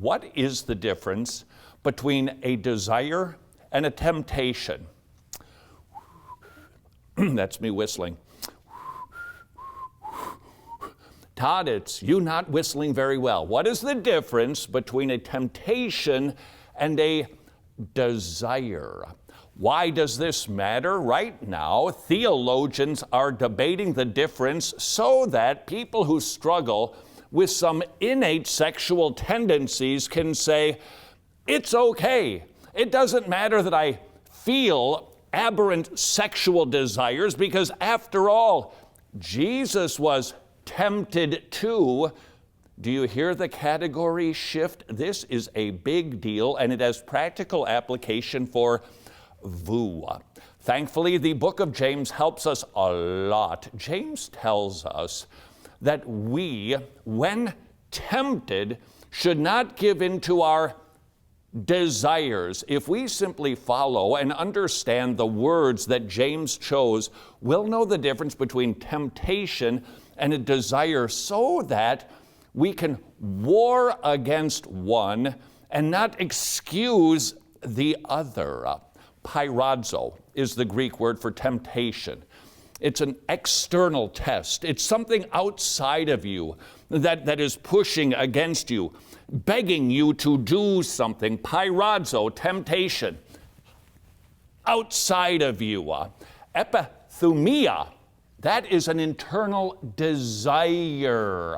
what is the difference between a desire and a temptation? That's me whistling. Todd, it's you not whistling very well. What is the difference between a temptation and a desire? Why does this matter? Right now, theologians are debating the difference so that people who struggle with some innate sexual tendencies can say, it's okay. It doesn't matter that I feel aberrant sexual desires because after all, Jesus was tempted too. Do you hear the category shift? This is a big deal, and it has practical application for VU. Thankfully, the book of James helps us a lot. James tells us that we, when tempted, should not give in to our desires. If we simply follow and understand the words that James chose, we'll know the difference between temptation and a desire so that we can war against one and not excuse the other. Pyrazo is the Greek word for temptation. It's an external test. It's something outside of you that is pushing against you, begging you to do something. Pyrazo, temptation, outside of you. Epithumia, that is an internal desire.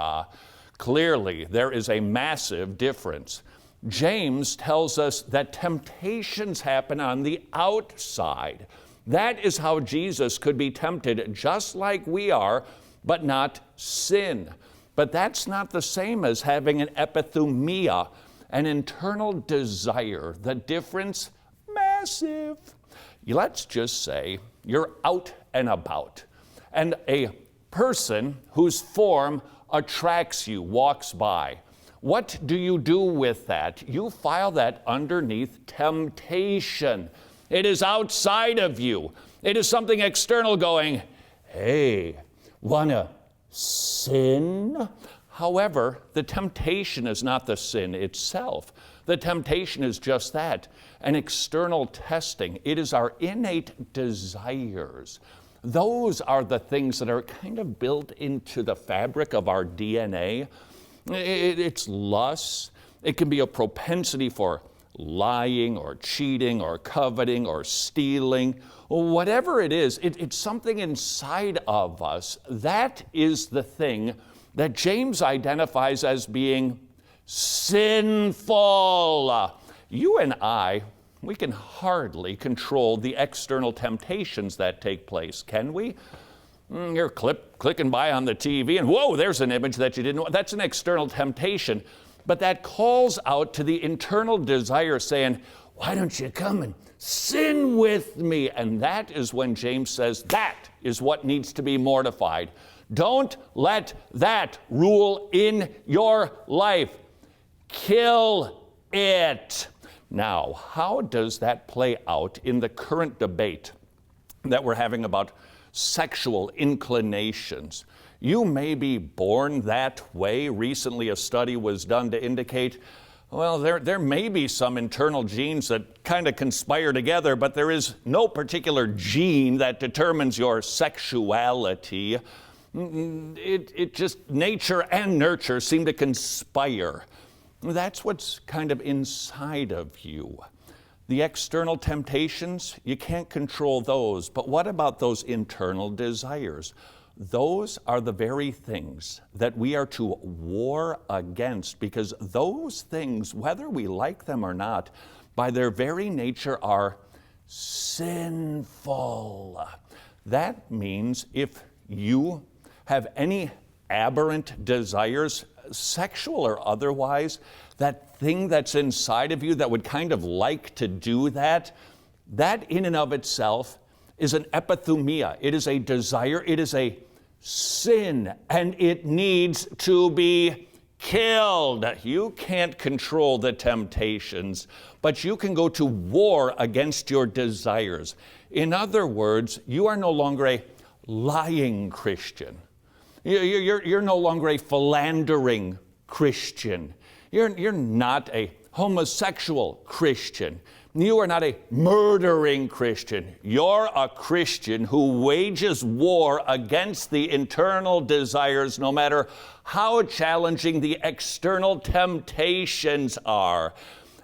Clearly, there is a massive difference. James tells us that temptations happen on the outside. That is how Jesus could be tempted just like we are, but not sin. But that's not the same as having an epithumia, an internal desire. The difference, massive. Let's just say you're out and about, and a person whose form attracts you walks by. What do you do with that? You file that underneath temptation. It is outside of you. It is something external going, hey, wanna sin? However, the temptation is not the sin itself. The temptation is just that, an external testing. It is our innate desires. Those are the things that are kind of built into the fabric of our DNA. It's lust. It can be a propensity for lying or cheating or coveting or stealing. Whatever it is, it's something inside of us. That is the thing that James identifies as being sinful. You and I, we can hardly control the external temptations that take place, can we? You're clicking by on the TV and whoa, there's an image that you didn't want. That's an external temptation. But that calls out to the internal desire saying, why don't you come and sin with me? And that is when James says that is what needs to be mortified. Don't let that rule in your life. Kill it. Now, how does that play out in the current debate that we're having about sexual inclinations? You may be born that way. Recently, a study was done to indicate, well, there may be some internal genes that kind of conspire together, but there is no particular gene that determines your sexuality. It just, nature and nurture seem to conspire. That's what's kind of inside of you. The external temptations, you can't control those, but what about those internal desires? Those are the very things that we are to war against, because those things, whether we like them or not, by their very nature are sinful. That means if you have any aberrant desires, sexual or otherwise, that thing that's inside of you that would kind of like to do that, that in and of itself is an epithumia. It is a desire, it is a sin, and it needs to be killed. You can't control the temptations, but you can go to war against your desires. In other words, you are no longer a lying Christian. You're no longer a philandering Christian. You're not a homosexual Christian. You are not a murdering Christian. You're a Christian who wages war against the internal desires, no matter how challenging the external temptations are.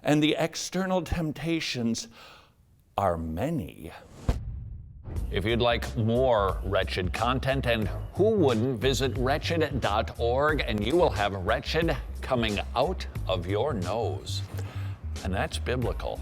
And the external temptations are many. If you'd like more Wretched content, and who wouldn't, visit wretched.org and you will have Wretched coming out of your nose. And that's biblical.